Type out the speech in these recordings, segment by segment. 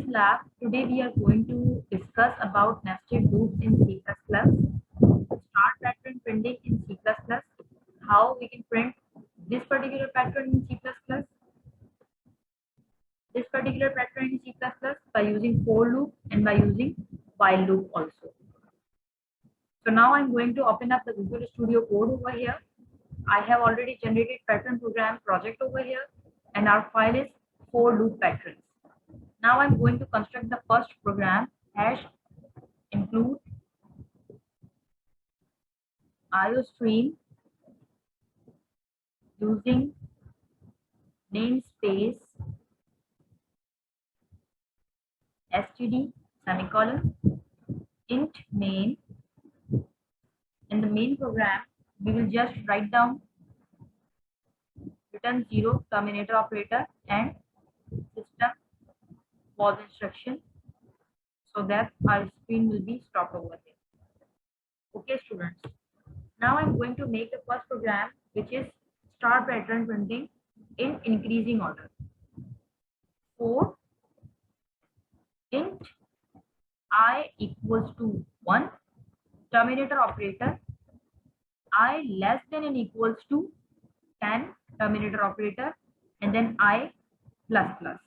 lab, today we are going to discuss about nested loops in C++, star pattern printing in C++, how we can print this particular pattern in C++, by using for loop and by using while loop also. So now I'm going to open up the Visual Studio Code over here. I have already generated pattern program project over here, and our file is for loop patterns. Now I'm going to construct the first program, hash include iostream using namespace std semicolon int main. In the main program, we will just write down return 0 terminator operator and system pause instruction, so that our screen will be stopped over here. Okay, students. Now I'm going to make the first program, which is star pattern printing in increasing order. For int I equals to 1, terminator operator, I less than and equals to 10, terminator operator, and then I plus plus.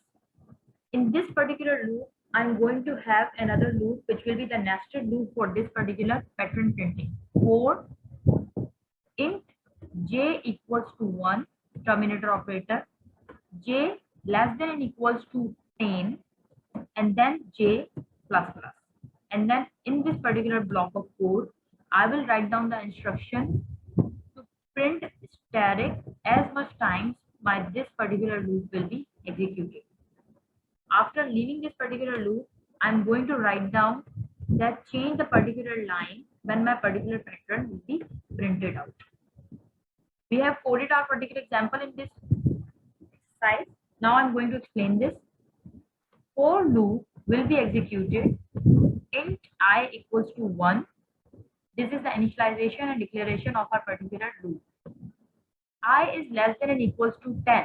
In this particular loop, I'm going to have another loop which will be the nested loop for this particular pattern printing. For int j equals to 1, terminator operator, j less than and equals to 10, and then j plus plus. And then in this particular block of code, I will write down the instruction to print static as much times my this particular loop will be executed. After leaving this particular loop, I'm going to write down that change the particular line when my particular pattern will be printed out. We have coded our particular example in this exercise. Now I'm going to explain this. For loop will be executed int I equals to 1. This is the initialization and declaration of our particular loop. I is less than and equals to 10,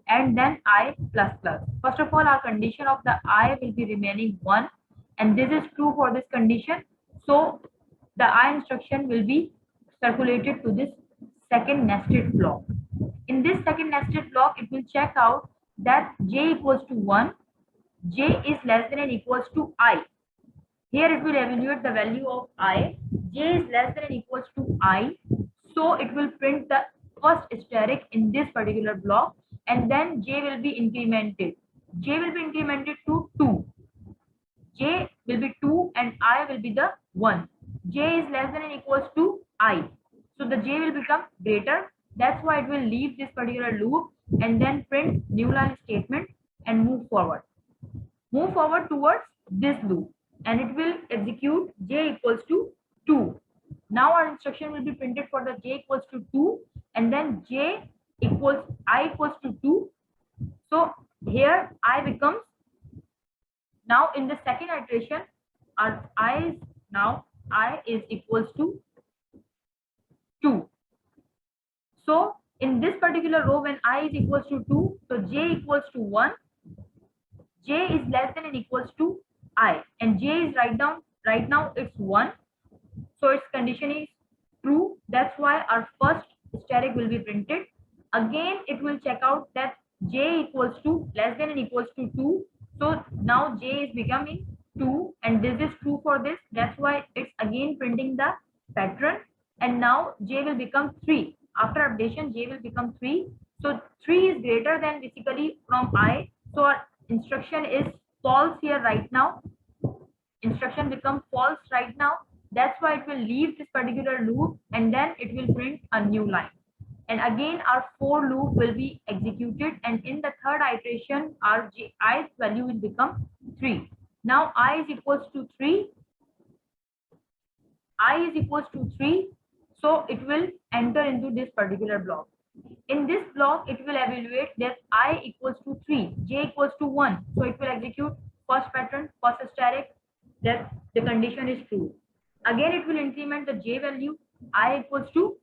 and then I plus plus. First of all, our condition of the I will be remaining 1, and this is true for this condition. So the I instruction will be circulated to this second nested block. In this second nested block, it will check out that j equals to 1, j is less than and equals to I. Here it will evaluate the value of I, j is less than and equals to I, so it will print the first static in this particular block, and then j will be incremented. J will be incremented to 2. J will be 2 and I will be the 1. J is less than and equals to I. So the j will become greater. That's why it will leave this particular loop and then print new line statement and move forward. Move forward towards this loop, and it will execute j equals to 2. Now our instruction will be printed for the j equals to 2, and then j equals I equals to 2. So here I becomes, now in the second iteration, our I is equals to 2. So in this particular row, when I is equals to 2, so j equals to 1, j is less than and equals to I, and j is right now it's 1, so its condition is true. That's why our first static will be printed. Again it will check out that j equals to less than and equals to 2, so now j is becoming 2, and this is true for this. That's why it's again printing the pattern, and now j will become 3. After updation, j will become 3, so 3 is greater than basically from I, so our instruction is false here right now. Instruction becomes false right now. That's why it will leave this particular loop, and then it will print a new line. And again our for loop will be executed, and in the third iteration our i's value will become 3. Now I is equals to 3. I is equals to 3. So it will enter into this particular block. In this block, it will evaluate that I equals to 3, j equals to 1. So it will execute first pattern, first static, that the condition is true. Again, it will increment the j value, I equals to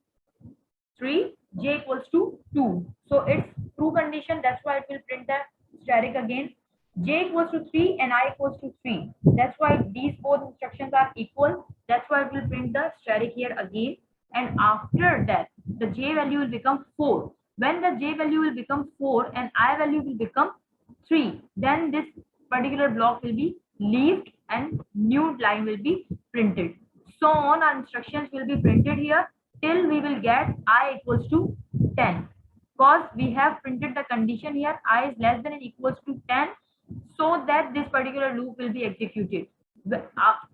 3, j equals to 2. So it's true condition. That's why it will print the static again. j equals to 3 and I equals to 3. That's why these both instructions are equal. That's why we'll print the static here again. And after that, the j value will become 4. When the j value will become 4 and I value will become 3, then this particular block will be leaved and new line will be printed. So on, our instructions will be printed here till we will get I equals to 10. Because we have printed the condition here, I is less than or equals to 10, so that this particular loop will be executed.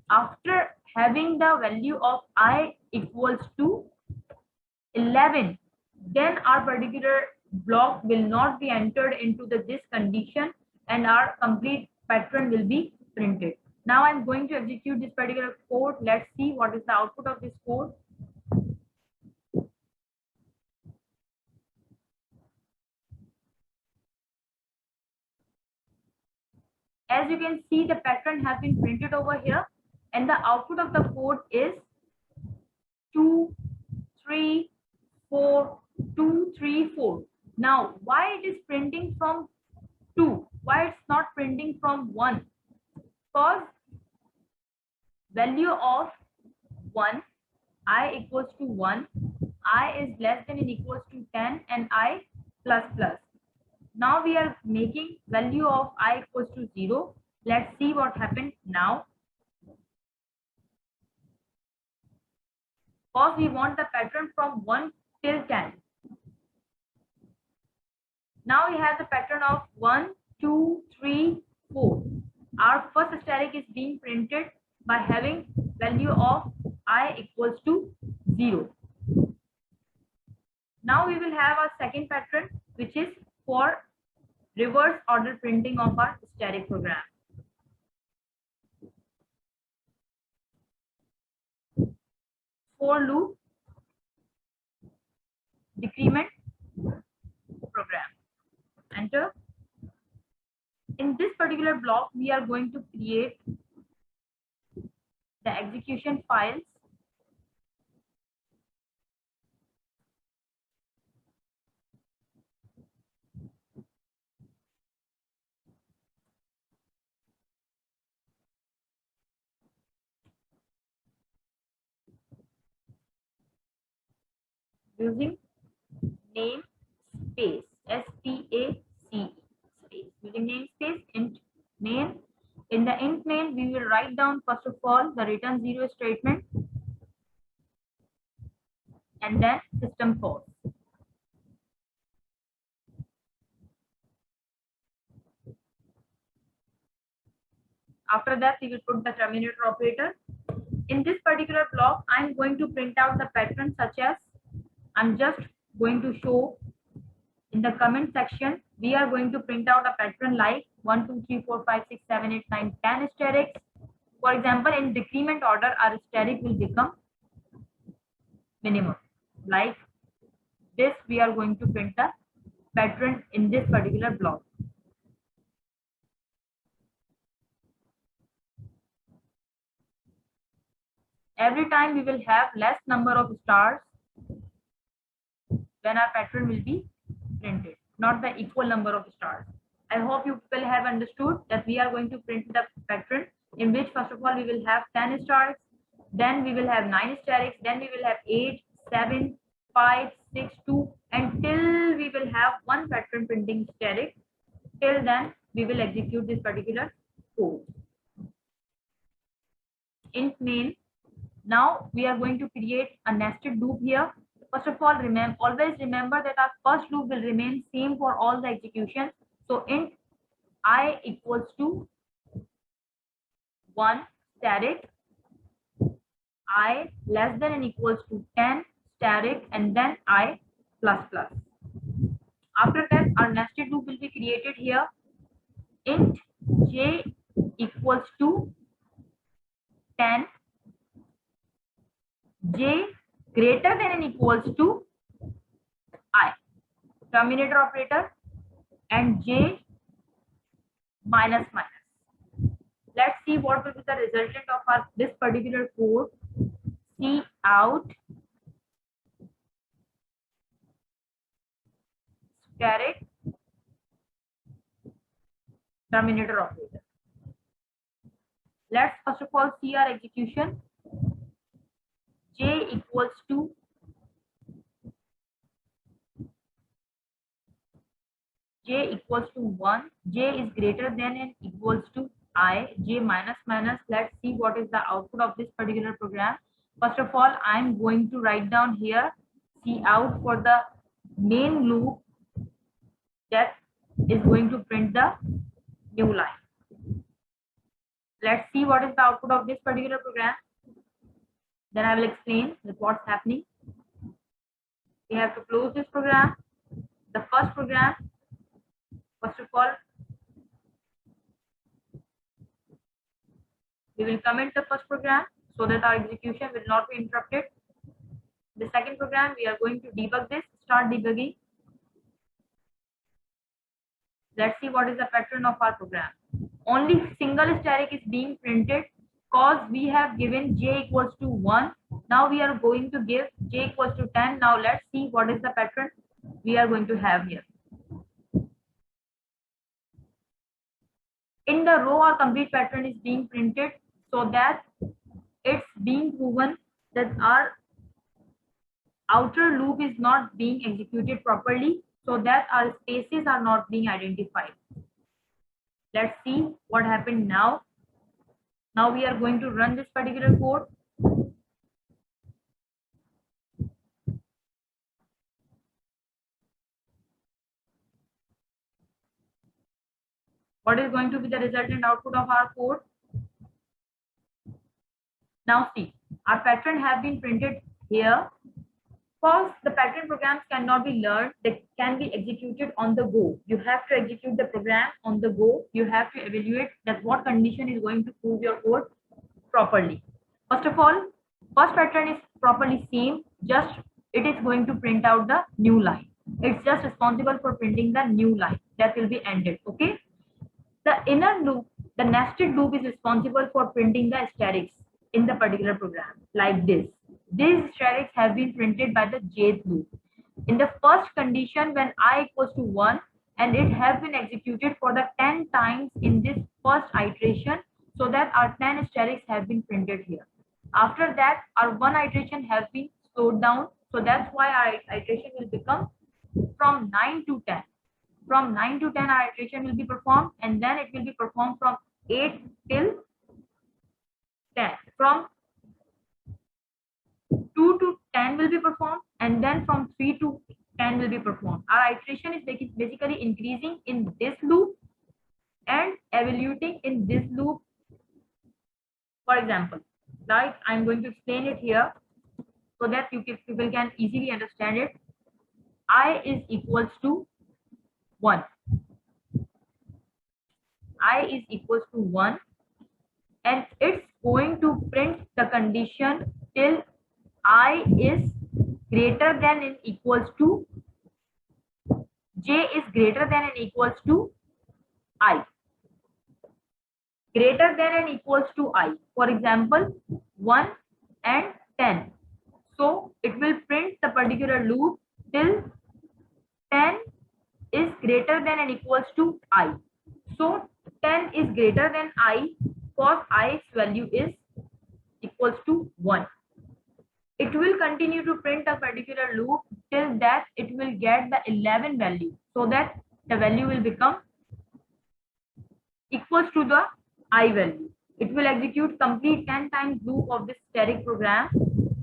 After having the value of I equals to 11, then our particular block will not be entered into this condition and our complete pattern will be printed. Now I'm going to execute this particular code. Let's see what is the output of this code. As you can see, the pattern has been printed over here and the output of the code is 2, 3, 4, 2, 3, 4. Now, why it is printing from 2? Why it's not printing from 1? Because value of 1, I equals to 1, I is less than or equals to 10 and I plus plus. Now we are making value of I equals to 0. Let's see what happened now. Because we want the pattern from 1 till 10. Now we have the pattern of 1, 2, 3, 4. Our first static is being printed by having value of I equals to 0. Now we will have our second pattern, which is for reverse order printing of our static program. For loop decrement program. Enter. In this particular block, we are going to create the execution files. Using name space, space, space, using namespace int main. In the int main, we will write down first of all the return 0 statement and then system false. After that, we will put the terminator operator. In this particular block, I'm going to print out the pattern such as, I'm just going to show in the comment section, we are going to print out a pattern like 1, 2, 3, 4, 5, 6, 7, 8, 9, 10 statics. For example, in decrement order, our static will become minimum. Like this, we are going to print the pattern in this particular block. Every time we will have less number of stars, then our pattern will be printed, not the equal number of stars. I hope you people have understood that we are going to print the pattern in which first of all we will have 10 stars, then we will have 9 statics, then we will have 8, 7, 5, 6, 2, until we will have one pattern printing static. Till then we will execute this particular code. Int main. Now we are going to create a nested loop here. First of all, always remember that our first loop will remain same for all the executions. So int I equals to 1 static, I less than and equals to 10 static, and then I plus plus. After that, our nested loop will be created here. Int j equals to 10, j greater than and equals to I, terminator operator, and j minus minus. Let's see what will be the resultant of our this particular code. C out static terminator operator. Let's first of all see our execution. J equals to J equals to 1. J is greater than and equals to I. J minus minus. Let's see what is the output of this particular program. First of all, I'm going to write down here C out for the main loop that is going to print the new line. Let's see what is the output of this particular program. Then I will explain what's happening. We have to close this program. The first program, first of all, we will comment the first program so that our execution will not be interrupted. The second program, we are going to debug this, start debugging. Let's see what is the pattern of our program. Only single static is being printed because we have given J equals to 1. Now we are going to give J equals to 10. Now let's see what is the pattern we are going to have here. In the row, our complete pattern is being printed so that it's being proven that our outer loop is not being executed properly, so that our spaces are not being identified. Let's see what happened now. Now we are going to run this particular code. What is going to be the resultant output of our code? Now see, our pattern have been printed here. Because the pattern programs cannot be learned, they can be executed on the go. You have to execute the program on the go. You have to evaluate that what condition is going to prove your code properly. First of all, first pattern is properly same, just it is going to print out the new line. It's just responsible for printing the new line that will be ended. Okay. The inner loop, the nested loop, is responsible for printing the statics in the particular program like this. These statics have been printed by the jth loop. In the first condition, when I equals to 1, and it has been executed for the 10 times in this first iteration, so that our 10 statics have been printed here. After that, our one iteration has been slowed down, so that's why our iteration will become from 9 to 10. From 9 to 10, our iteration will be performed, and then it will be performed from 8 till 10. From 2 to 10 will be performed, and then from 3 to 10 will be performed. Our iteration is basically increasing in this loop and evaluating in this loop. For example, like I'm going to explain it here so that people can easily understand it. I is equals to 1. I is equals to 1, and it's going to print the condition till I is greater than and equals to J is greater than and equals to I. Greater than and equals to I. For example, 1 and 10. So it will print the particular loop till 10 is greater than and equals to I. So 10 is greater than I because I's value is equals to 1. It will continue to print a particular loop till that it will get the 11 value, so that the value will become equals to the I value. It will execute complete 10 times loop of this static program,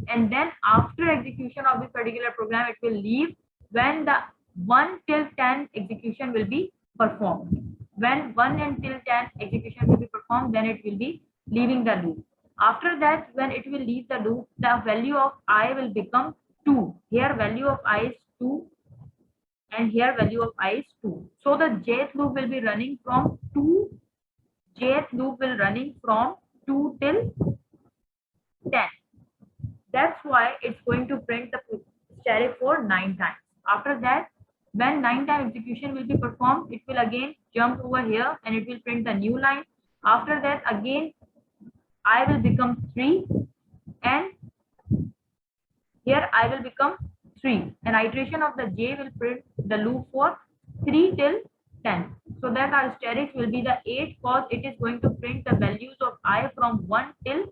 and then after execution of this particular program, it will leave when the 1 till 10 execution will be performed. When 1 until 10 execution will be performed, then it will be leaving the loop. After that, when it will leave the loop, the value of I will become 2. Here value of I is 2, and here value of I is 2. So the jth loop will be running from 2. Jth loop will running from 2 till 10. That's why it's going to print the static for 9 times. After that, when 9 time execution will be performed, it will again jump over here and it will print the new line. After that, again I will become 3, and here I will become 3. An iteration of the J will print the loop for 3 till 10. So that our asterisk will be the 8 because it is going to print the values of I from 1 till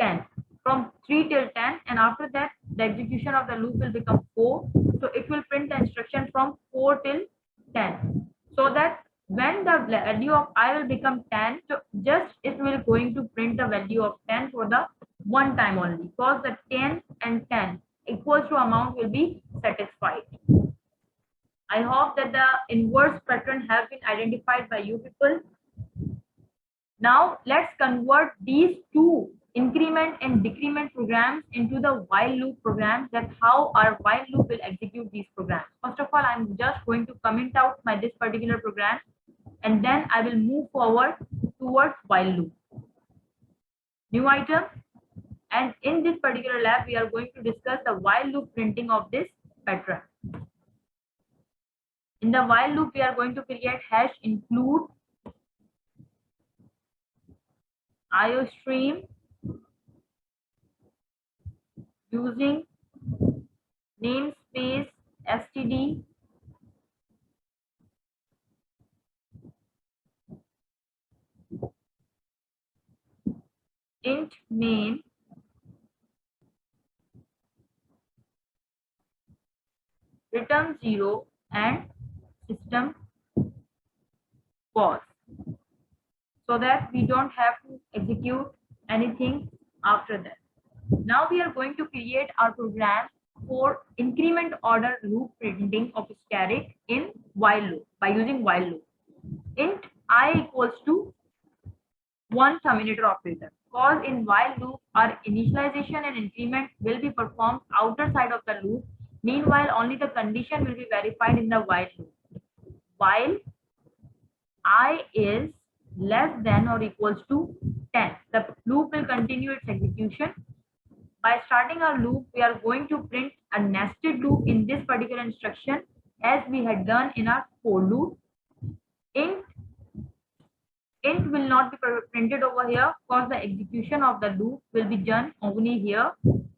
10, from 3 till 10, and after that the execution of the loop will become 4. So it will print the instruction from 4 till 10. So that when the value of I will become 10, so just it will going to print the value of 10 for the one time only, because the 10 and 10 equals to amount will be satisfied. I hope that the inverse pattern have been identified by you people. Now let's convert these two increment and decrement programs into the while loop programs, that how our while loop will execute these programs. First of all, I'm just going to comment out this particular program, and then I will move forward towards while loop. New item, and in this particular lab, we are going to discuss the while loop printing of this pattern. In the while loop, we are going to create hash include IOStream using namespace std int main return 0 and system pause, so that we don't have to execute anything after that. Now we are going to create our program for increment order loop printing of static in while loop by using while loop. Int I equals to 1 terminator operator, because in while loop our initialization and increment will be performed outer side of the loop. Meanwhile, only the condition will be verified in the while loop. While I is less than or equals to 10, the loop will continue its execution. By starting our loop, we are going to print a nested loop in this particular instruction, as we had done in our for loop. Int will not be printed over here, because the execution of the loop will be done only here.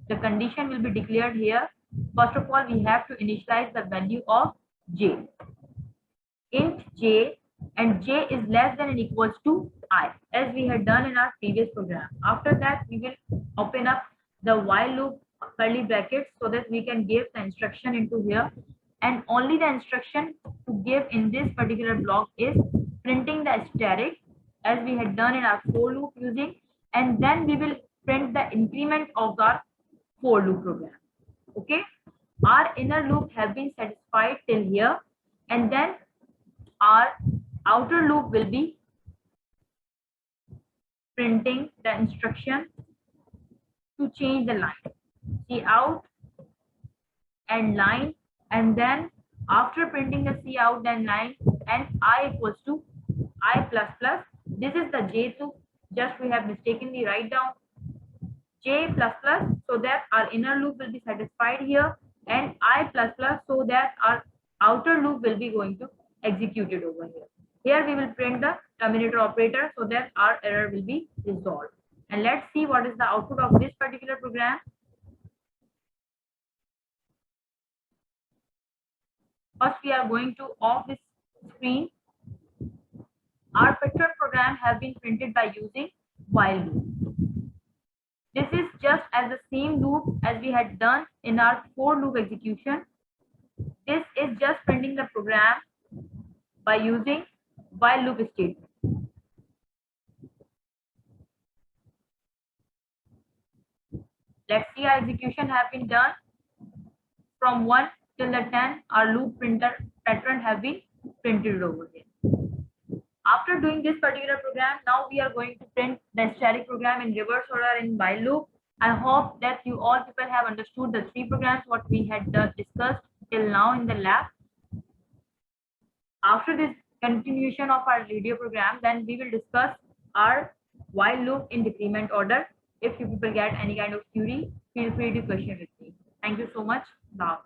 The condition will be declared here. First of all, we have to initialize the value of j. Int j, and j is less than or equals to I, as we had done in our previous program. After that, we will open up the while loop curly brackets, so that we can give the instruction into here, and only the instruction to give in this particular block is printing the asterisk, as we had done in our for loop using, and then we will print the increment of our for loop program. Okay, our inner loop have been satisfied till here, and then our outer loop will be printing the instruction to change the line, cout and line, and then after printing the cout and line and I equals to I plus plus, this is the j2, just we have mistakenly write down j plus plus, so that our inner loop will be satisfied here, and I plus plus, so that our outer loop will be going to execute it over here. Here we will print the terminator operator, so that our error will be resolved. And let's see what is the output of this particular program. First, we are going to off this screen. Our pattern program have been printed by using while loop. This is just as the same loop as we had done in our for loop execution. This is just printing the program by using while loop statement. Let's see our execution have been done. From 1 till the 10, our loop printer pattern have been printed over here. After doing this particular program, now we are going to print the static program in reverse order in while loop. I hope that you all people have understood the 3 programs what we had discussed till now in the lab. After this continuation of our video program, then we will discuss our while loop in decrement order. If you people get any kind of query, feel free to question with me. Thank you so much. Bye.